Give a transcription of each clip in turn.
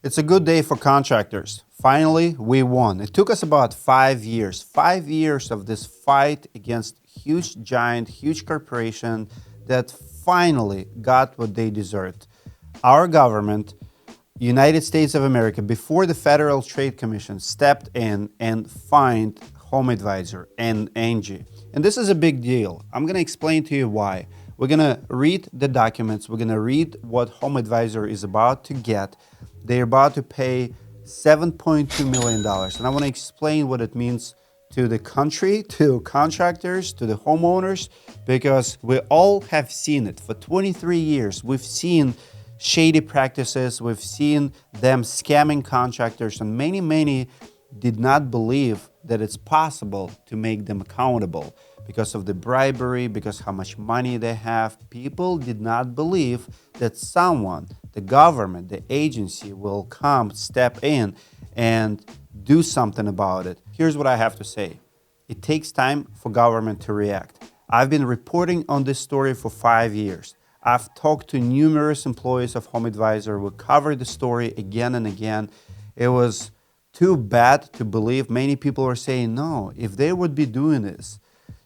It's a good day for contractors. Finally, we won. It took us about 5 years. 5 years of this fight against huge giant, huge corporation that finally got what they deserved. Our government, United States of America, before the Federal Trade Commission stepped in and fined HomeAdvisor and Angie. And this is a big deal. I'm going to explain to you why. We're going to read the documents. We're going to read what HomeAdvisor is about to get. They're about to pay $7.2 million. And I want to explain what it means to the country, to contractors, to the homeowners, because we all have seen it. For 23 years, we've seen shady practices. We've seen them scamming contractors, and many did not believe that it's possible to make them accountable because of the bribery, because how much money they have. People did not believe that someone, the government, the agency will come, step in and do something about it. Here's what I have to say. It takes time for government to react. I've been reporting on this story for 5 years. I've talked to numerous employees of HomeAdvisor. We covered the story again and again. It was too bad to believe. Many people were saying, no, if they would be doing this,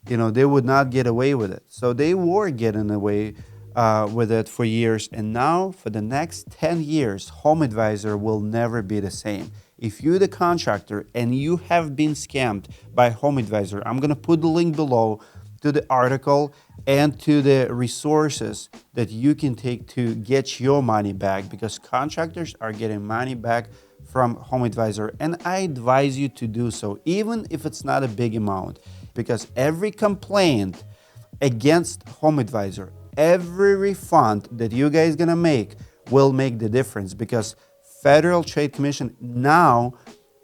they would not get away with it. So they were getting away with it for years. And now for the next 10 years, HomeAdvisor will never be the same. If you're the contractor and you have been scammed by HomeAdvisor, I'm going to put the link below to the article and to the resources that you can take to get your money back, because contractors are getting money back from HomeAdvisor, and I advise you to do so, even if it's not a big amount, because every complaint against HomeAdvisor, every refund that you guys gonna make will make the difference, because Federal Trade Commission now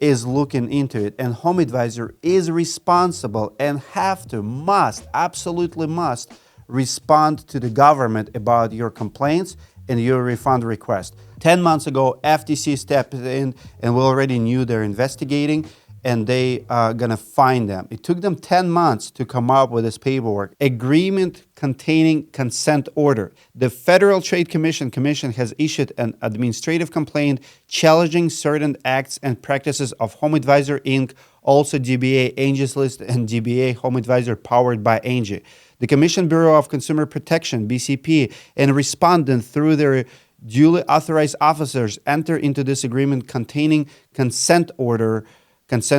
is looking into it, and HomeAdvisor is responsible and absolutely must respond to the government about your complaints and your refund request. 10 months ago, FTC stepped in and we already knew they're investigating, and they are gonna find them. It took them 10 months to come up with this paperwork. Agreement containing consent order. The Federal Trade Commission has issued an administrative complaint challenging certain acts and practices of HomeAdvisor Inc., also DBA Angie's List and DBA HomeAdvisor powered by Angie. The Commission Bureau of Consumer Protection, BCP, and respondent through their duly authorized officers enter into this agreement containing consent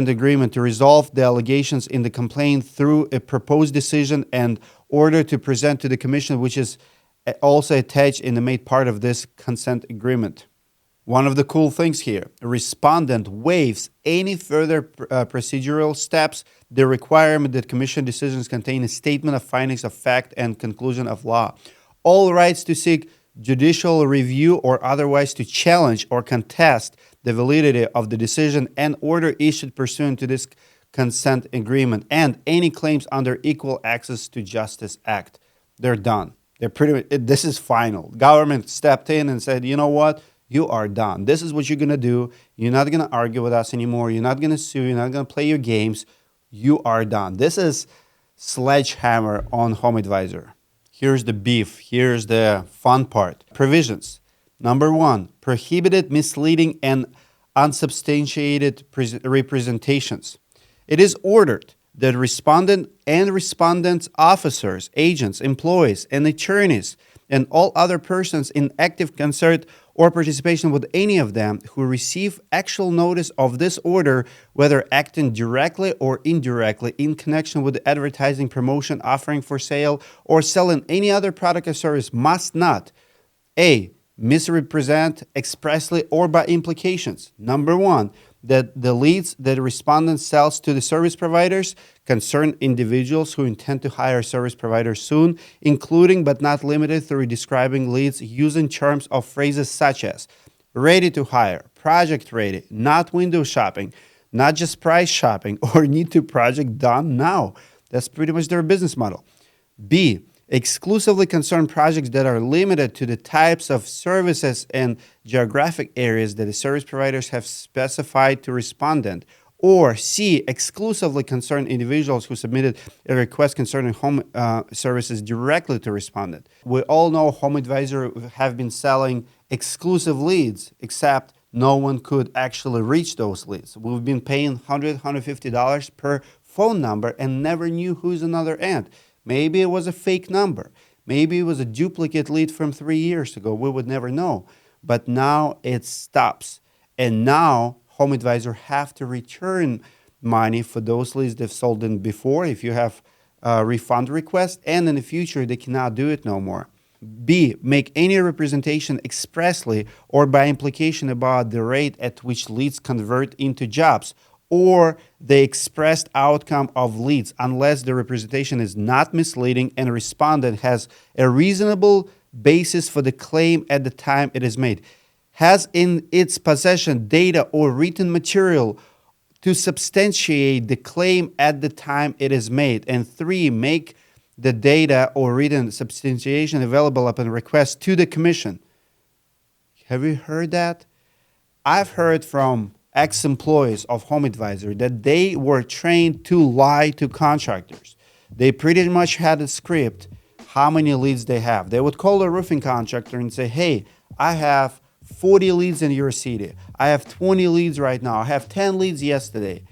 agreement to resolve the allegations in the complaint through a proposed decision and order to present to the Commission, which is also attached and made part of this consent agreement. One of the cool things here, a respondent waives any further procedural steps, the requirement that Commission decisions contain a statement of findings of fact and conclusion of law. All rights to seek judicial review or otherwise to challenge or contest the validity of the decision and order issued pursuant to this consent agreement, and any claims under Equal Access to Justice Act. They're done. This is final. Government stepped in and said, you know what? You are done. This is what you're going to do. You're not going to argue with us anymore. You're not going to sue. You're not going to play your games. You are done. This is sledgehammer on HomeAdvisor. Here's the beef. Here's the fun part. Provisions. Number 1, prohibited misleading and unsubstantiated representations. It is ordered that respondent and respondent's officers, agents, employees, and attorneys, and all other persons in active concert or participation with any of them who receive actual notice of this order, whether acting directly or indirectly in connection with the advertising, promotion, offering for sale, or selling any other product or service, must not A. misrepresent expressly or by implications. Number 1, that the leads that the respondent sells to the service providers concern individuals who intend to hire service providers soon, including but not limited to describing leads using terms or phrases such as ready to hire, project ready, not window shopping, not just price shopping, or need to project done now. That's pretty much their business model. B, exclusively concern projects that are limited to the types of services and geographic areas that the service providers have specified to respondent. Or C, exclusively concern individuals who submitted a request concerning home services directly to respondent. We all know HomeAdvisor have been selling exclusive leads, except no one could actually reach those leads. We've been paying $100, $150 per phone number and never knew who's on the other end. Maybe it was a fake number. Maybe it was a duplicate lead from 3 years ago. We would never know. But now it stops. And now HomeAdvisor have to return money for those leads they've sold in before if you have a refund request, and in the future they cannot do it no more. B, make any representation expressly or by implication about the rate at which leads convert into jobs or the expressed outcome of leads unless the representation is not misleading and respondent has a reasonable basis for the claim at the time it is made, has in its possession data or written material to substantiate the claim at the time it is made. And 3, make the data or written substantiation available upon request to the commission. Have you heard that? I've heard from ex-employees of HomeAdvisor that they were trained to lie to contractors. They pretty much had a script how many leads they have. They would call a roofing contractor and say, hey, I have 40 leads in your city. I have 20 leads right now. I have 10 leads yesterday.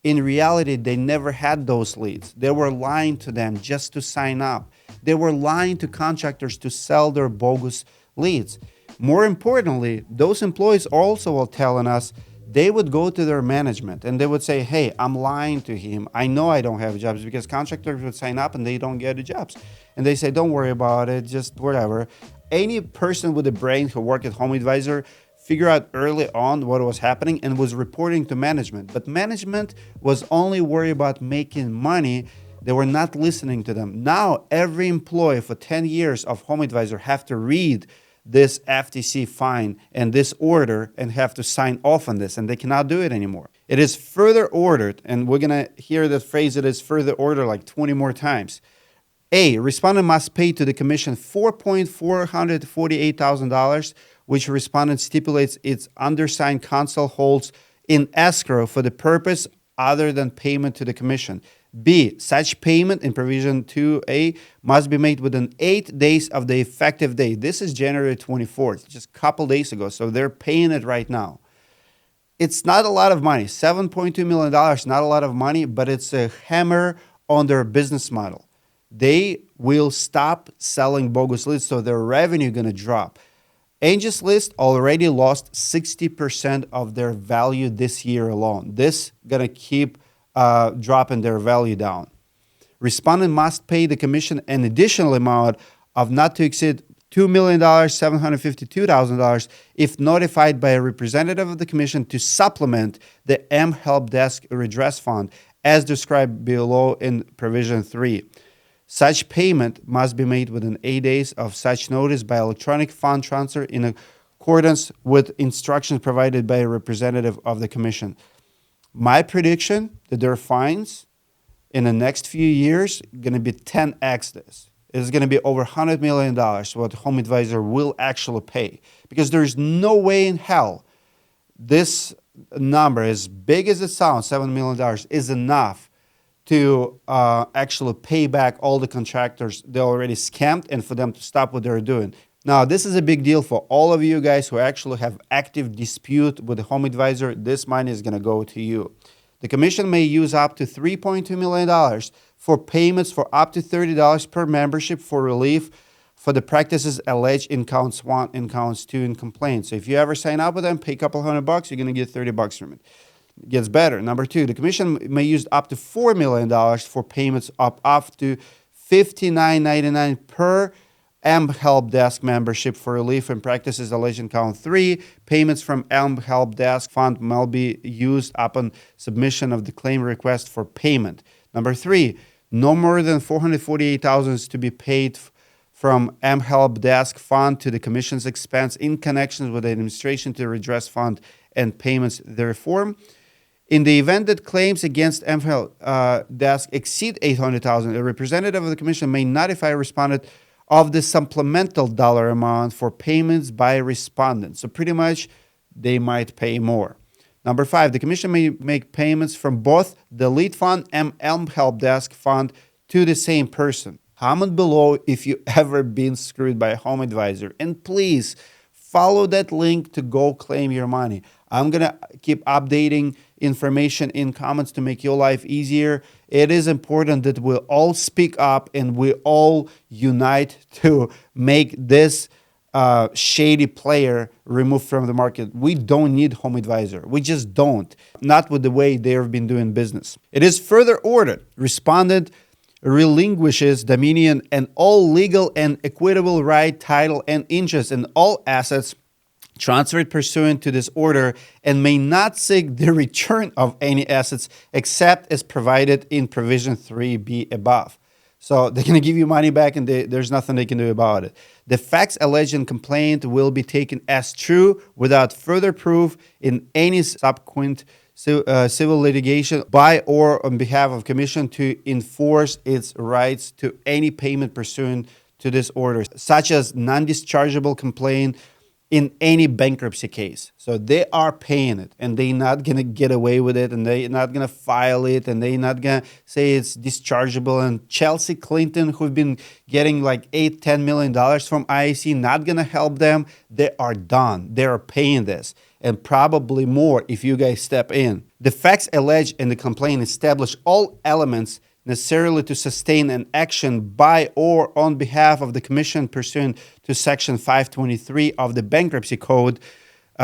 In reality, they never had those leads. They were lying to them just to sign up. They were lying to contractors to sell their bogus leads. More importantly, those employees also were telling us they would go to their management and they would say, hey, I'm lying to him. I know I don't have jobs, because contractors would sign up and they don't get the jobs. And they say, don't worry about it, just whatever. Any person with a brain who worked at HomeAdvisor figured out early on what was happening and was reporting to management. But management was only worried about making money. They were not listening to them. Now, every employee for 10 years of HomeAdvisor have to read this FTC fine and this order and have to sign off on this, and they cannot do it anymore. It is further ordered, and we're going to hear the phrase, it is further ordered, like 20 more times. A, respondent must pay to the commission $4,448,000, which respondent stipulates its undersigned counsel holds in escrow for the purpose other than payment to the commission. B, such payment in provision 2A must be made within 8 days of the effective date. This is January 24th, just a couple days ago, so they're paying it right now. It's not a lot of money, $7.2 million, not a lot of money, but it's a hammer on their business model. They will stop selling bogus leads, so their revenue going to drop. Angie's List already lost 60% of their value this year alone. This going to keep dropping their value down. Respondent must pay the commission an additional amount of not to exceed $2,752,000 if notified by a representative of the commission to supplement the M Help Desk Redress Fund as described below in provision 3. Such payment must be made within 8 days of such notice by electronic fund transfer in accordance with instructions provided by a representative of the commission. My prediction that their fines in the next few years are going to be 10x this. It's going to be over $100 million what HomeAdvisor will actually pay, because there's no way in hell this number, as big as it sounds, $7 million, is enough to actually pay back all the contractors they already scammed and for them to stop what they're doing. Now, this is a big deal for all of you guys who actually have active dispute with the HomeAdvisor. This money is going to go to you. The commission may use up to $3.2 million for payments for up to $30 per membership for relief for the practices alleged in counts 1 and counts 2 in complaint. So if you ever sign up with them, pay a couple $100, you're going to get $30 from it. It gets better. Number 2, the commission may use up to $4 million for payments up to $59.99 per M Help Desk membership for relief and practices alleged in count 3. Payments from M Help Desk fund may be used upon submission of the claim request for payment. Number 3, no more than $448,000 is to be paid from M Help Desk fund to the commission's expense in connection with the administration to redress fund and payments thereform. In the event that claims against M Help Desk exceed $800,000, a representative of the commission may notify a respondent of the supplemental dollar amount for payments by respondents. So pretty much they might pay more. Number 5, the commission may make payments from both the lead fund and M Help Desk fund to the same person. Comment below if you ever been screwed by a HomeAdvisor. And please follow that link to go claim your money. I'm going to keep updating information in comments to make your life easier. It is important that we all speak up and we all unite to make this shady player removed from the market. We don't need HomeAdvisor. We just don't. Not with the way they have been doing business. It is further ordered. Respondent relinquishes dominion and all legal and equitable right, title, and interest in all assets transferred pursuant to this order and may not seek the return of any assets except as provided in provision 3b above. So they're going to give you money back and there's nothing they can do about it. The facts alleged in complaint will be taken as true without further proof in any subsequent civil litigation by or on behalf of commission to enforce its rights to any payment pursuant to this order, such as non-dischargeable complaint in any bankruptcy case. So they are paying it and they're not going to get away with it and they're not going to file it and they're not going to say it's dischargeable. And Chelsea Clinton, who've been getting like $8-10 million from IAC, not going to help them. They are done. They are paying this and probably more if you guys step in. The facts alleged in the complaint establish all elements necessarily to sustain an action by or on behalf of the commission pursuant to Section 523 of the Bankruptcy Code,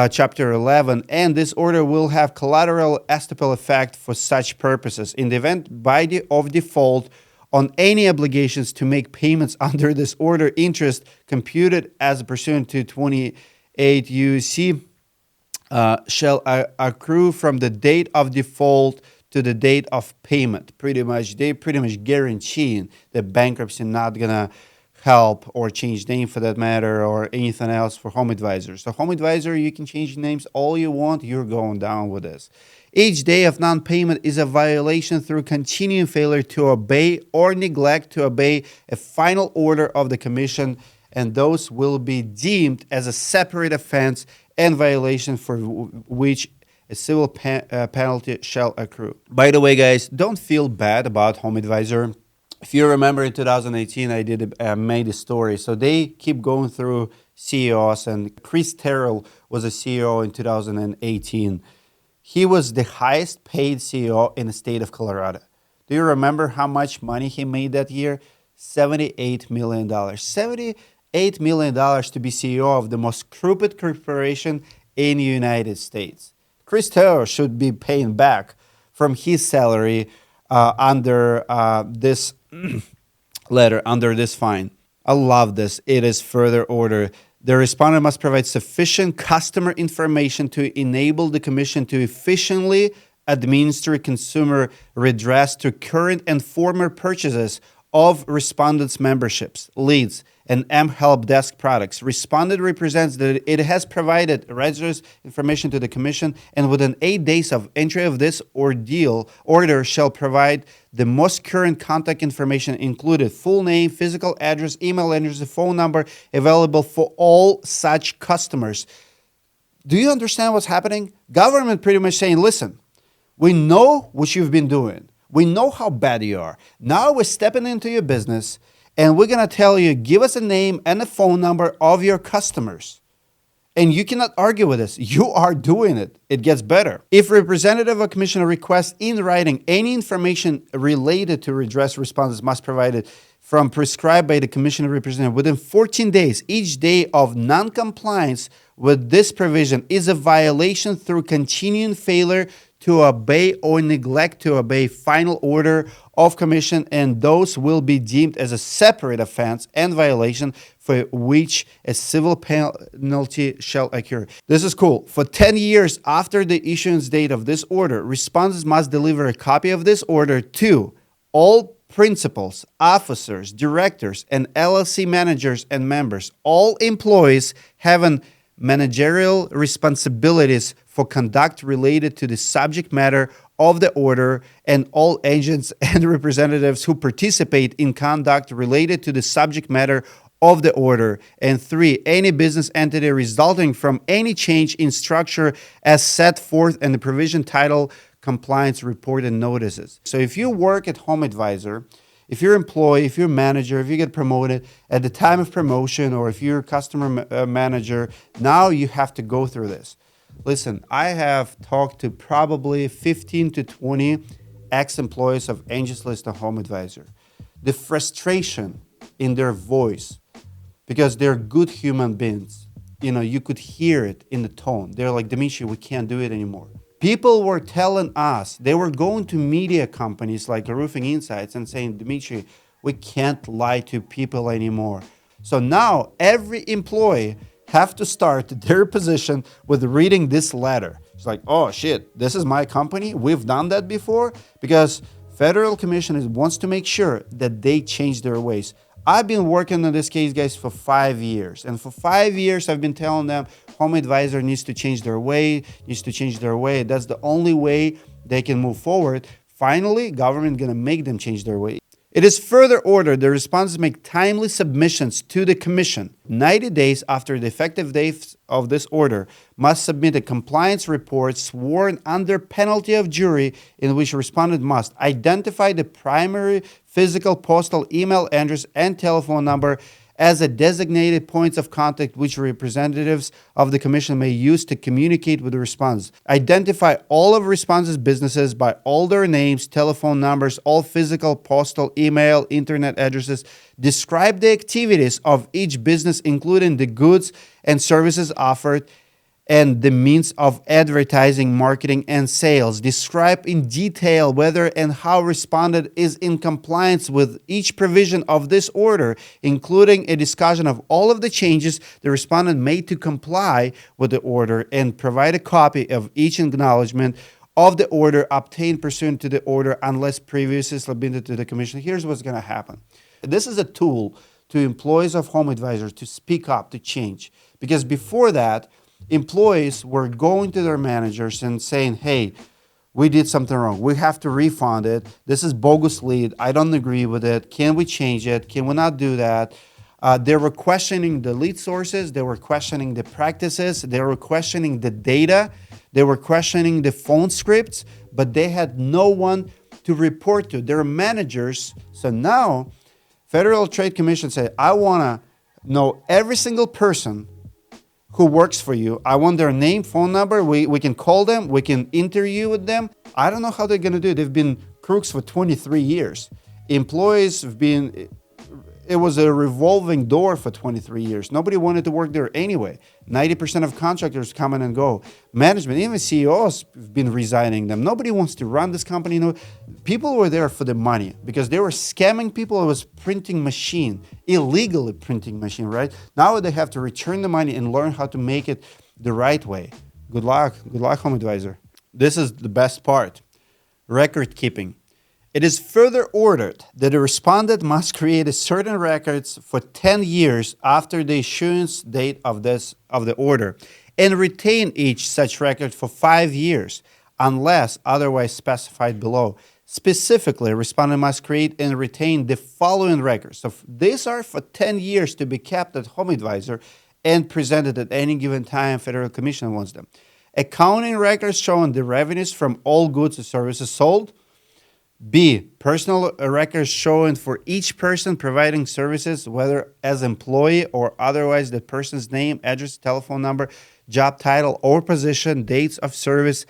Chapter 11, and this order will have collateral estoppel effect for such purposes. In the event of default on any obligations to make payments under this order, interest computed as pursuant to 28 U.C. Shall accrue from the date of default to the date of payment. They pretty much guaranteeing that bankruptcy not gonna help or change name for that matter or anything else for HomeAdvisor. So HomeAdvisor, you can change names all you want. You're going down with this. Each day of non-payment is a violation through continuing failure to obey or neglect to obey a final order of the commission, and those will be deemed as a separate offense and violation for which a civil penalty shall accrue. By the way, guys, don't feel bad about HomeAdvisor. If you remember in 2018, I made a story. So they keep going through CEOs, and Chris Terrell was a CEO in 2018. He was the highest paid CEO in the state of Colorado. Do you remember how much money he made that year? $78 million. $78 million to be CEO of the most crooked corporation in the United States. Chris Terrell should be paying back from his salary under this letter, under this fine. I love this. It is further order. The respondent must provide sufficient customer information to enable the commission to efficiently administer consumer redress to current and former purchases of respondents' memberships, leads, and help desk products. Respondent represents that it has provided registered information to the commission and within 8 days of entry of this order shall provide the most current contact information included full name, physical address, email address, phone number available for all such customers. Do you understand what's happening? Government pretty much saying, listen, we know what you've been doing. We know how bad you are. Now we're stepping into your business and we're going to tell you, give us a name and a phone number of your customers. And you cannot argue with this. You are doing it. It gets better. If representative or commissioner requests in writing any information related to redress, respondents must provide it from prescribed by the commissioner representative within 14 days. Each day of non-compliance with this provision is a violation through continuing failure to obey or neglect to obey final order of commission, and those will be deemed as a separate offense and violation for which a civil penalty shall occur. This is cool. For 10 years after the issuance date of this order, respondents must deliver a copy of this order to all principals, officers, directors, and LLC managers and members, all employees having managerial responsibilities for conduct related to the subject matter of the order, and all agents and representatives who participate in conduct related to the subject matter of the order. And 3, any business entity resulting from any change in structure as set forth in the provision titled Compliance Report and Notices. So if you work at HomeAdvisor, if you're employee, if you're manager, if you get promoted at the time of promotion, or if you're a customer manager, now you have to go through this. Listen, I have talked to probably 15 to 20 ex-employees of Angels List and HomeAdvisor. The frustration in their voice, because they're good human beings. You could hear it in the tone. They're like, Dmitry, we can't do it anymore. People were telling us, they were going to media companies like Roofing Insights and saying, Dmitry, we can't lie to people anymore. So now every employee have to start their position with reading this letter. It's like, oh shit, this is my company? We've done that before? Because Federal Commission wants to make sure that they change their ways. I've been working on this case, guys, for 5 years. And for 5 years, I've been telling them HomeAdvisor needs to change their way. That's the only way they can move forward. Finally, government going to make them change their way. It is further ordered the respondents make timely submissions to the Commission. 90 days after the effective date of this order, must submit a compliance report sworn under penalty of jury, in which respondent must identify the primary physical, postal, email address, and telephone number as a designated points of contact which representatives of the Commission may use to communicate with the respondents. Identify all of respondents' businesses by all their names, telephone numbers, all physical, postal, email, internet addresses. Describe the activities of each business, including the goods and services offered and the means of advertising, marketing, and sales. Describe in detail whether and how respondent is in compliance with each provision of this order, including a discussion of all of the changes the respondent made to comply with the order, and provide a copy of each acknowledgement of the order obtained pursuant to the order unless previously submitted to the Commission. Here's what's going to happen. This is a tool to employees of HomeAdvisor to speak up, to change. Because before that, employees were going to their managers and saying, hey, we did something wrong. We have to refund it. This is bogus lead. I don't agree with it. Can we change it? Can we not do that? They were questioning the lead sources. They were questioning the practices. They were questioning the data. They were questioning the phone scripts, but they had no one to report to. Their managers. So now, Federal Trade Commission said, I want to know every single person who works for you. I want their name, phone number. We can call them. We can interview with them. I don't know how they're going to do it. They've been crooks for 23 years. Employees have been, it was a revolving door for 23 years. Nobody wanted to work there anyway. 90% of contractors come in and go. Management, even CEOs have been resigning them. Nobody wants to run this company. No, people were there for the money because they were scamming people. It was printing machine, illegally printing machine, right? Now they have to return the money and learn how to make it the right way. Good luck. Good luck, HomeAdvisor. This is the best part. Record keeping. It is further ordered that a respondent must create a certain records for 10 years after the issuance date of the order and retain each such record for 5 years unless otherwise specified below. Specifically, a respondent must create and retain the following records. So these are for 10 years to be kept at HomeAdvisor and presented at any given time Federal Commission wants them. Accounting records showing the revenues from all goods and services sold. B, personal records showing for each person providing services, whether as employee or otherwise, the person's name, address, telephone number, job title or position, dates of service,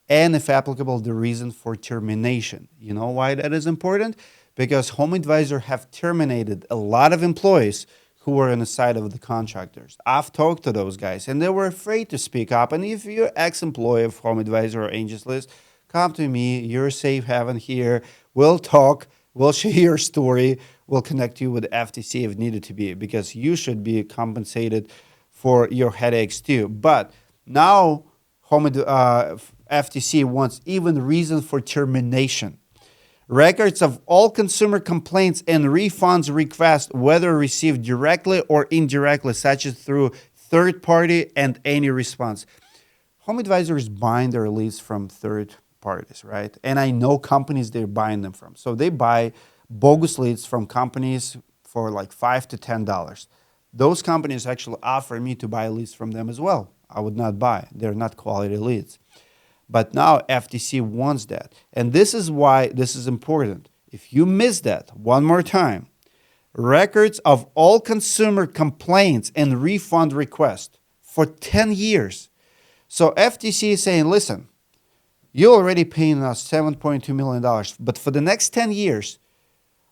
and if applicable, the reason for termination. You know why that is important? Because HomeAdvisor have terminated a lot of employees who were on the side of the contractors. I've talked to those guys and they were afraid to speak up. And if you're ex-employee of HomeAdvisor or Angels List, come to me, you're safe haven here. We'll talk, we'll share your story, we'll connect you with the FTC if needed to be, because you should be compensated for your headaches too. But now FTC wants even reason for termination. Records of all consumer complaints and refunds requests, whether received directly or indirectly, such as through third party and any response. HomeAdvisor is buying their leads from third parties, right? And I know companies they're buying them from. So they buy bogus leads from companies for like $5 to $10. Those companies actually offer me to buy leads from them as well. I would not buy. They're not quality leads. But now FTC wants that. And this is why this is important. if you missed that, one more time, records of all consumer complaints and refund requests for 10 years. So FTC is saying, listen, you're already paying us $7.2 million, but for the next 10 years,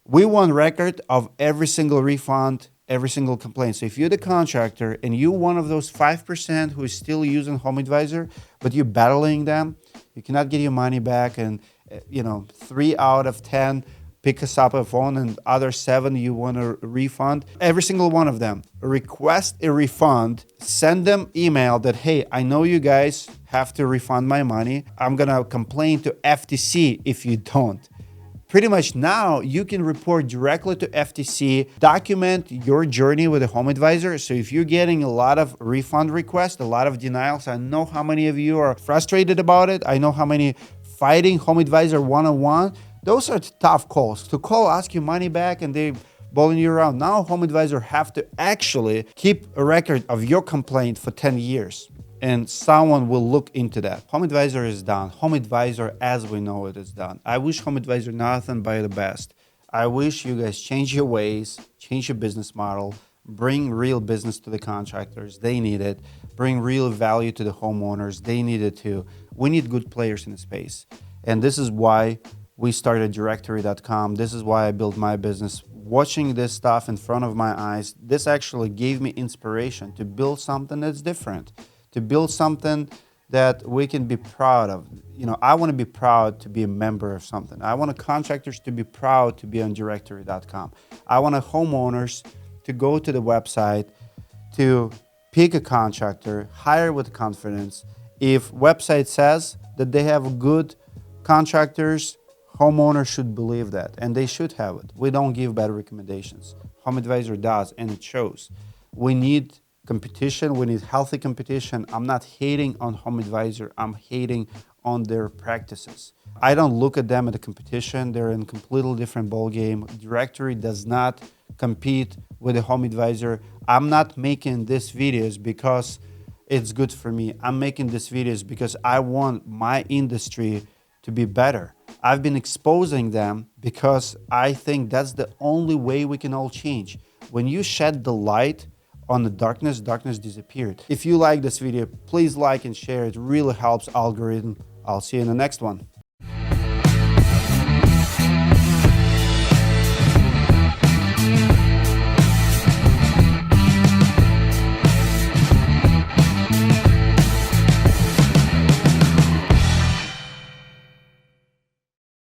we want record of every single refund, every single complaint. So if you're the contractor and you're one of those 5% who is still using HomeAdvisor, but you're battling them, you cannot get your money back, and 3 out of 10 pick us up a phone, and other 7 you want a refund. Every single one of them, request a refund, send them email that, hey, I know you guys have to refund my money. I'm gonna complain to FTC if you don't. Pretty much now you can report directly to FTC, document your journey with a HomeAdvisor. So if you're getting a lot of refund requests, a lot of denials, I know how many of you are frustrated about it. I know how many fighting HomeAdvisor one-on-one. Those are tough calls. To call, ask your money back, and they bowling you around. Now HomeAdvisor have to actually keep a record of your complaint for 10 years. And someone will look into that. HomeAdvisor is done. HomeAdvisor as we know it is done. I wish HomeAdvisor nothing but the best. I wish you guys change your ways, change your business model, bring real business to the contractors. They need it. Bring real value to the homeowners. They need it too. We need good players in the space. And this is why we started Directory.com. This is why I built my business. Watching this stuff in front of my eyes, this actually gave me inspiration to build something that's different, to build something that we can be proud of. I want to be proud to be a member of something. I want contractors to be proud to be on Directory.com. I want homeowners to go to the website, to pick a contractor, hire with confidence. If website says that they have good contractors, homeowners should believe that, and they should have it. We don't give bad recommendations. HomeAdvisor does, and it shows. We need competition. We need healthy competition. I'm not hating on HomeAdvisor. I'm hating on their practices. I don't look at them as a competition. They're in a completely different ballgame. Directory does not compete with the HomeAdvisor. I'm not making these videos because it's good for me. I'm making these videos because I want my industry to be better. I've been exposing them because I think that's the only way we can all change. When you shed the light on the darkness, darkness disappeared. If you like this video, please like and share. It really helps algorithm. I'll see you in the next one.